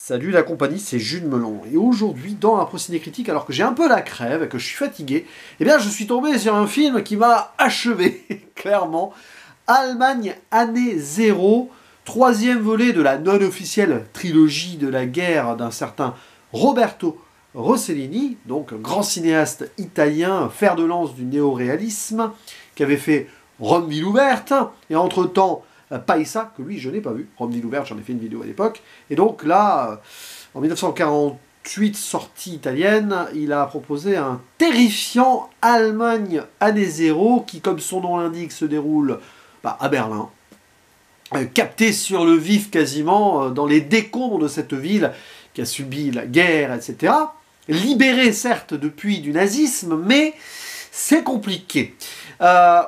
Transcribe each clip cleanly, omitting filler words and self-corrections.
Salut la compagnie, c'est Jules Melon. Et aujourd'hui, dans un procédé critique, alors que j'ai un peu la crève et que je suis fatigué, eh bien je suis tombé sur un film qui m'a achevé, clairement. Allemagne, année 0, troisième volet de la non-officielle trilogie de la guerre d'un certain Roberto Rossellini, donc grand cinéaste italien, fer de lance du néo-réalisme, qui avait fait Rome ville ouverte, et entre-temps Paisa, que lui je n'ai pas vu, Rome ville ouverte, j'en ai fait une vidéo à l'époque, et donc là, en 1948, sortie italienne, il a proposé un terrifiant Allemagne année 0, qui comme son nom l'indique se déroule à Berlin, capté sur le vif quasiment dans les décombres de cette ville qui a subi la guerre, etc. Libérée certes depuis du nazisme, mais c'est compliqué.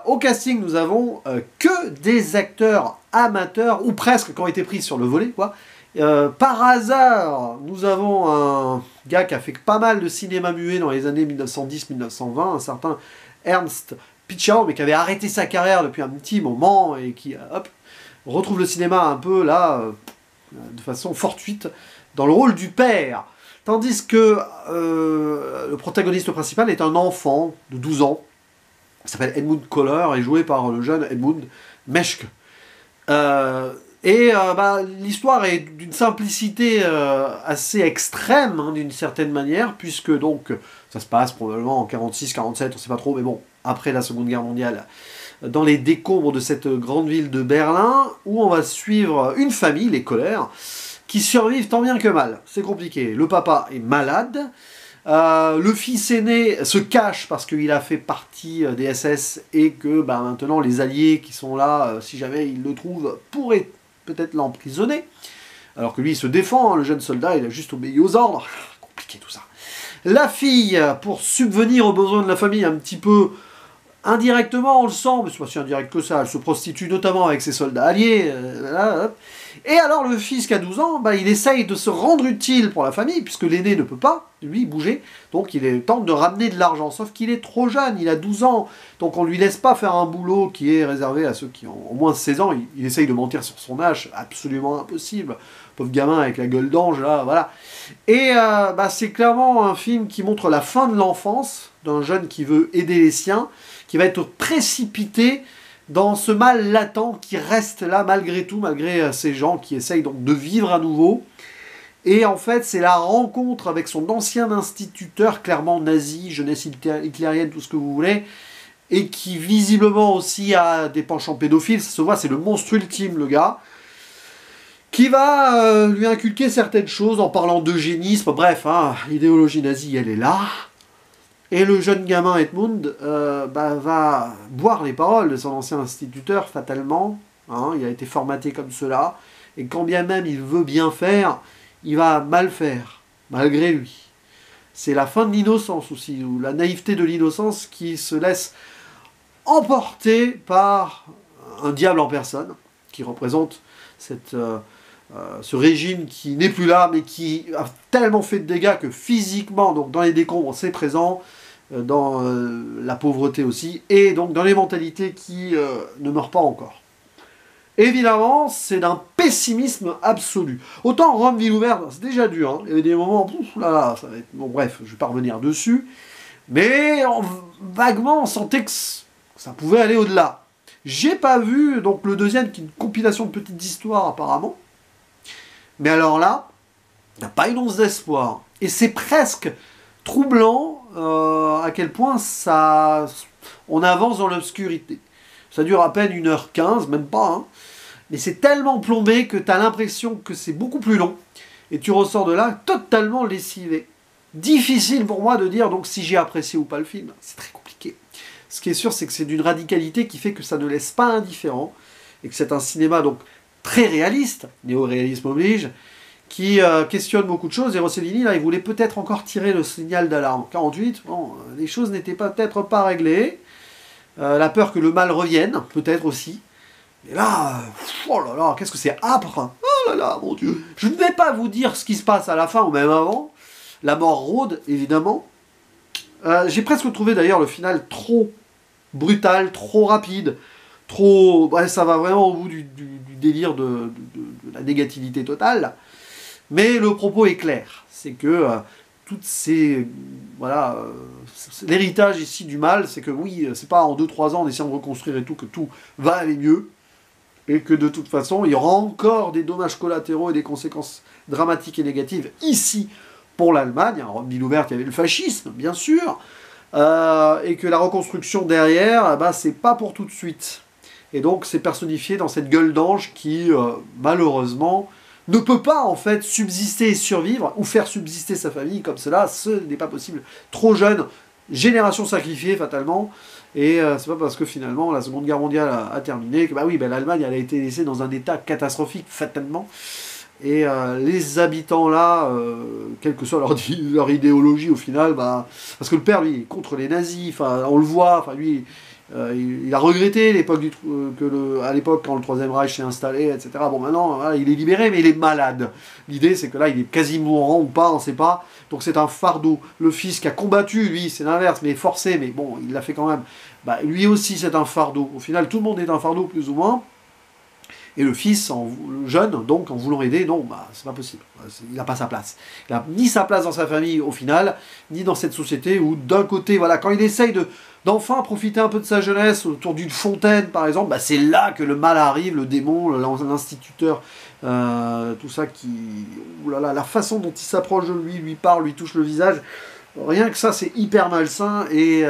Au casting, nous avons que des acteurs amateurs, ou presque, qui ont été pris sur le volet, quoi. Par hasard, nous avons un gars qui a fait pas mal de cinéma muet dans les années 1910-1920, un certain Ernst Pichau, mais qui avait arrêté sa carrière depuis un petit moment et qui, hop, retrouve le cinéma un peu, là, de façon fortuite, dans le rôle du père. Tandis que le protagoniste principal est un enfant de 12 ans, qui s'appelle Edmund Kohler, et joué par le jeune Edmund Meschke. L'histoire est d'une simplicité assez extrême, hein, d'une certaine manière, puisque donc ça se passe probablement en 46-47, on ne sait pas trop, mais bon, après la Seconde Guerre mondiale, dans les décombres de cette grande ville de Berlin, où on va suivre une famille, les Kohler, qui survivent tant bien que mal. C'est compliqué. Le papa est malade. Le fils aîné se cache parce qu'il a fait partie des SS et que maintenant les alliés qui sont là, si jamais ils le trouvent, pourraient peut-être l'emprisonner. Alors que lui il se défend, hein, le jeune soldat, il a juste obéi aux ordres. Compliqué tout ça. La fille, pour subvenir aux besoins de la famille un petit peu indirectement, on le sent, mais c'est pas si indirect que ça, elle se prostitue notamment avec ses soldats alliés. Et alors le fils qui a 12 ans, il essaye de se rendre utile pour la famille, puisque l'aîné ne peut pas, lui, bouger, donc il tente de ramener de l'argent, sauf qu'il est trop jeune, il a 12 ans, donc on ne lui laisse pas faire un boulot qui est réservé à ceux qui ont au moins 16 ans, il essaye de mentir sur son âge, absolument impossible, pauvre gamin avec la gueule d'ange, là, voilà. Et c'est clairement un film qui montre la fin de l'enfance d'un jeune qui veut aider les siens, qui va être précipité dans ce mal latent qui reste là malgré tout, malgré ces gens qui essayent donc de vivre à nouveau. Et en fait, c'est la rencontre avec son ancien instituteur, clairement nazi, jeunesse hitlérienne, tout ce que vous voulez, et qui visiblement aussi a des penchants pédophiles, ça se voit, c'est le monstre ultime, le gars, qui va lui inculquer certaines choses en parlant d'eugénisme, bref, hein, l'idéologie nazie, elle est là. Et le jeune gamin Edmund va boire les paroles de son ancien instituteur, fatalement. Hein, il a été formaté comme cela. Et quand bien même il veut bien faire, il va mal faire, malgré lui. C'est la fin de l'innocence aussi, ou la naïveté de l'innocence qui se laisse emporter par un diable en personne, qui représente ce régime qui n'est plus là, mais qui a tellement fait de dégâts que physiquement, donc dans les décombres, c'est présent, dans la pauvreté aussi, et donc dans les mentalités qui ne meurent pas encore. Évidemment, c'est d'un pessimisme absolu. Autant Rome ville ouverte, c'est déjà dur, hein. Il y avait des moments, là, ça va être... Bon bref, je ne vais pas revenir dessus, mais vaguement, on sentait que ça pouvait aller au-delà. J'ai pas vu, donc le deuxième, qui est une compilation de petites histoires apparemment, mais alors là, il n'y a pas une once d'espoir. Et c'est presque troublant à quel point on avance dans l'obscurité. Ça dure à peine 1h15, même pas, hein. Mais c'est tellement plombé que tu as l'impression que c'est beaucoup plus long. Et tu ressors de là totalement lessivé. Difficile pour moi de dire donc si j'ai apprécié ou pas le film. C'est très compliqué. Ce qui est sûr, c'est que c'est d'une radicalité qui fait que ça ne laisse pas indifférent. Et que c'est un cinéma donc très réaliste, néo-réalisme oblige, qui questionne beaucoup de choses, et Rossellini, là, il voulait peut-être encore tirer le signal d'alarme. 48, bon, les choses n'étaient peut-être pas réglées, la peur que le mal revienne, peut-être aussi, et là, oh là là, qu'est-ce que c'est âpre, oh là là, mon Dieu, je ne vais pas vous dire ce qui se passe à la fin, ou même avant, la mort rôde, évidemment, j'ai presque trouvé d'ailleurs le final trop brutal, trop rapide, trop... ça va vraiment au bout du délire de la négativité totale. Mais le propos est clair, c'est que toutes ces... Voilà, l'héritage ici du mal, c'est que oui, c'est pas en 2-3 ans en essayant de reconstruire et tout que tout va aller mieux, et que de toute façon, il y aura encore des dommages collatéraux et des conséquences dramatiques et négatives ici pour l'Allemagne. En ville ouverte, il y avait le fascisme, bien sûr, et que la reconstruction derrière, bah, c'est pas pour tout de suite. Et donc, c'est personnifié dans cette gueule d'ange qui, malheureusement, ne peut pas, en fait, subsister et survivre, ou faire subsister sa famille comme cela, ce n'est pas possible. Trop jeune, génération sacrifiée, fatalement, et c'est pas parce que, finalement, la Seconde Guerre mondiale a terminé que, bah oui, bah, l'Allemagne, elle a été laissée dans un état catastrophique, fatalement, et les habitants là, quelle que soit leur idéologie au final, bah, parce que le père, lui, est contre les nazis, on le voit, lui... il a regretté l'époque à l'époque quand le Troisième Reich s'est installé, etc. Bon, maintenant, voilà, il est libéré, mais il est malade. L'idée, c'est que là, il est quasi mourant ou pas, on ne sait pas. Donc c'est un fardeau. Le fils qui a combattu, lui, c'est l'inverse, mais forcé, mais bon, il l'a fait quand même. Bah, lui aussi, c'est un fardeau. Au final, tout le monde est un fardeau, plus ou moins. Et le fils, le jeune, donc, en voulant aider, non, bah, c'est pas possible. Il n'a pas sa place. Il n'a ni sa place dans sa famille, au final, ni dans cette société où, d'un côté, voilà, quand il essaye d'enfin profiter un peu de sa jeunesse autour d'une fontaine, par exemple, bah, c'est là que le mal arrive, le démon, l'instituteur, tout ça qui... Oulala, la façon dont il s'approche de lui parle, lui touche le visage, rien que ça, c'est hyper malsain et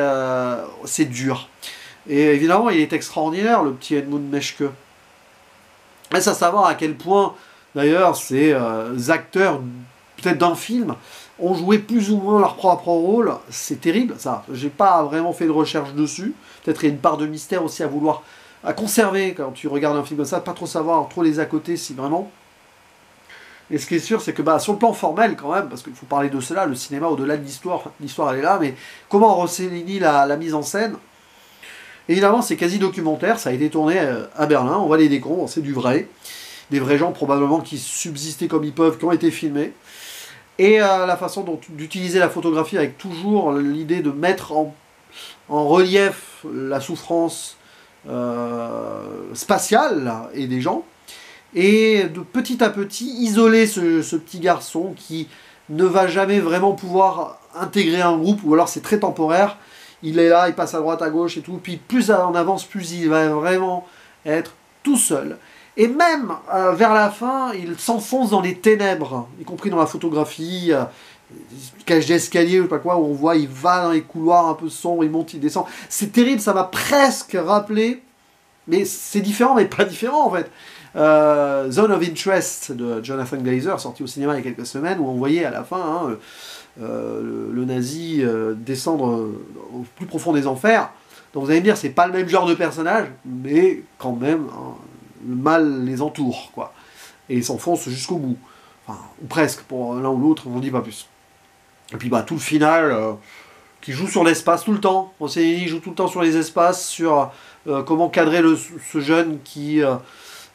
c'est dur. Et évidemment, il est extraordinaire, le petit Edmund Meschke. Est-ce à savoir à quel point, d'ailleurs, ces acteurs, peut-être d'un film, ont joué plus ou moins leur propre rôle. C'est terrible, ça. J'ai pas vraiment fait de recherche dessus. Peut-être il y a une part de mystère aussi à conserver quand tu regardes un film comme ça, pas trop savoir trop les à côté, si vraiment. Et ce qui est sûr, c'est que sur le plan formel, quand même, parce qu'il faut parler de cela, le cinéma, au-delà de l'histoire, l'histoire elle est là, mais comment Rossellini la mise en scène. Évidemment, c'est quasi documentaire, ça a été tourné à Berlin, on voit les décombres, c'est du vrai. Des vrais gens, probablement, qui subsistaient comme ils peuvent, qui ont été filmés. Et la façon d'utiliser la photographie avec toujours l'idée de mettre en relief la souffrance spatiale et des gens. Et de petit à petit, isoler ce petit garçon qui ne va jamais vraiment pouvoir intégrer un groupe, ou alors c'est très temporaire. Il est là, il passe à droite, à gauche et tout. Puis plus on avance, plus il va vraiment être tout seul. Et même vers la fin, il s'enfonce dans les ténèbres, y compris dans la photographie, cage d'escalier, je sais pas quoi, où on voit, il va dans les couloirs un peu sombres, il monte, il descend. C'est terrible, ça m'a presque rappelé, mais c'est différent, mais pas différent en fait. Zone of Interest de Jonathan Glazer, sorti au cinéma il y a quelques semaines, où on voyait à la fin le nazi descendre au plus profond des enfers. Donc vous allez me dire, c'est pas le même genre de personnage, mais quand même, le mal les entoure, quoi. Et ils s'enfoncent jusqu'au bout. Enfin, ou presque, pour l'un ou l'autre, on n'en dit pas plus. Et puis tout le final, qui joue sur l'espace tout le temps. Il joue tout le temps sur les espaces, sur comment cadrer ce jeune qui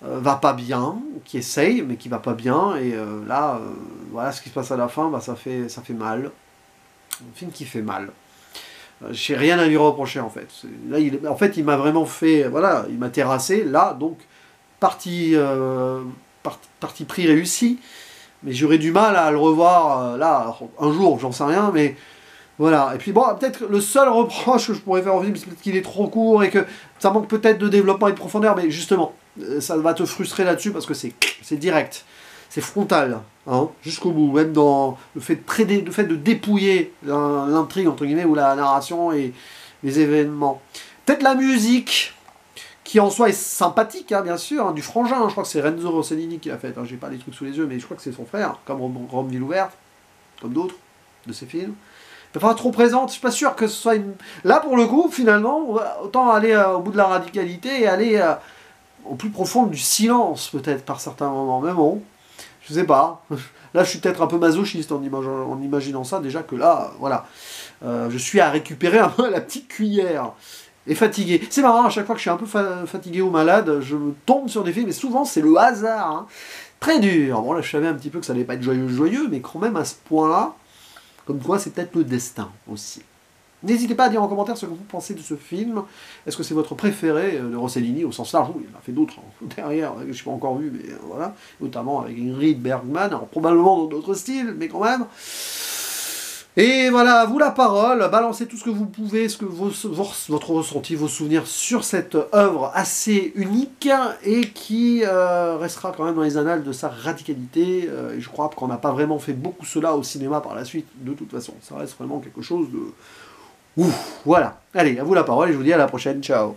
va pas bien, qui essaye, mais qui va pas bien. Et là, voilà ce qui se passe à la fin, ça fait mal. Un film qui fait mal. J'ai rien à lui reprocher, en fait. Là, il m'a vraiment fait... Voilà, il m'a terrassé. Là, donc, parti pris réussi. Mais j'aurais du mal à le revoir, là, un jour, j'en sais rien, mais... Voilà, et puis bon, peut-être le seul reproche que je pourrais faire au film, c'est peut-être qu'il est trop court et que ça manque peut-être de développement et de profondeur, mais justement, ça va te frustrer là-dessus parce que c'est direct, c'est frontal, hein, jusqu'au bout, même dans le fait de dépouiller l'intrigue, entre guillemets, ou la narration et les événements. Peut-être la musique, qui en soi est sympathique, hein, bien sûr, hein, du frangin, hein, je crois que c'est Renzo Rossellini qui l'a fait, hein, j'ai pas les trucs sous les yeux, mais je crois que c'est son frère, comme Rome Ville ouverte, comme d'autres de ses films. Pas trop présente, je suis pas sûr que ce soit une... Là, pour le coup, finalement, autant aller au bout de la radicalité et aller au plus profond du silence, peut-être, par certains moments. Mais bon, je sais pas. Là, je suis peut-être un peu masochiste en imaginant ça, déjà que là, voilà. Je suis à récupérer un peu la petite cuillère. Et fatigué. C'est marrant, à chaque fois que je suis un peu fatigué ou malade, je me tombe sur des films, et souvent, c'est le hasard. Hein. Très dur. Bon, là, je savais un petit peu que ça allait pas être joyeux, mais quand même, à ce point-là, comme quoi, c'est peut-être le destin aussi. N'hésitez pas à dire en commentaire ce que vous pensez de ce film. Est-ce que c'est votre préféré de Rossellini au sens large? Il y en a fait d'autres derrière, que je n'ai pas encore vu, mais voilà. Notamment avec Ingrid Bergman, alors probablement dans d'autres styles, mais quand même. Et voilà, à vous la parole, balancez tout ce que vous pouvez, ce que votre ressenti, vos souvenirs sur cette œuvre assez unique et qui restera quand même dans les annales de sa radicalité. Et je crois qu'on n'a pas vraiment fait beaucoup cela au cinéma par la suite, de toute façon. Ça reste vraiment quelque chose de... Ouf, voilà. Allez, à vous la parole et je vous dis à la prochaine. Ciao.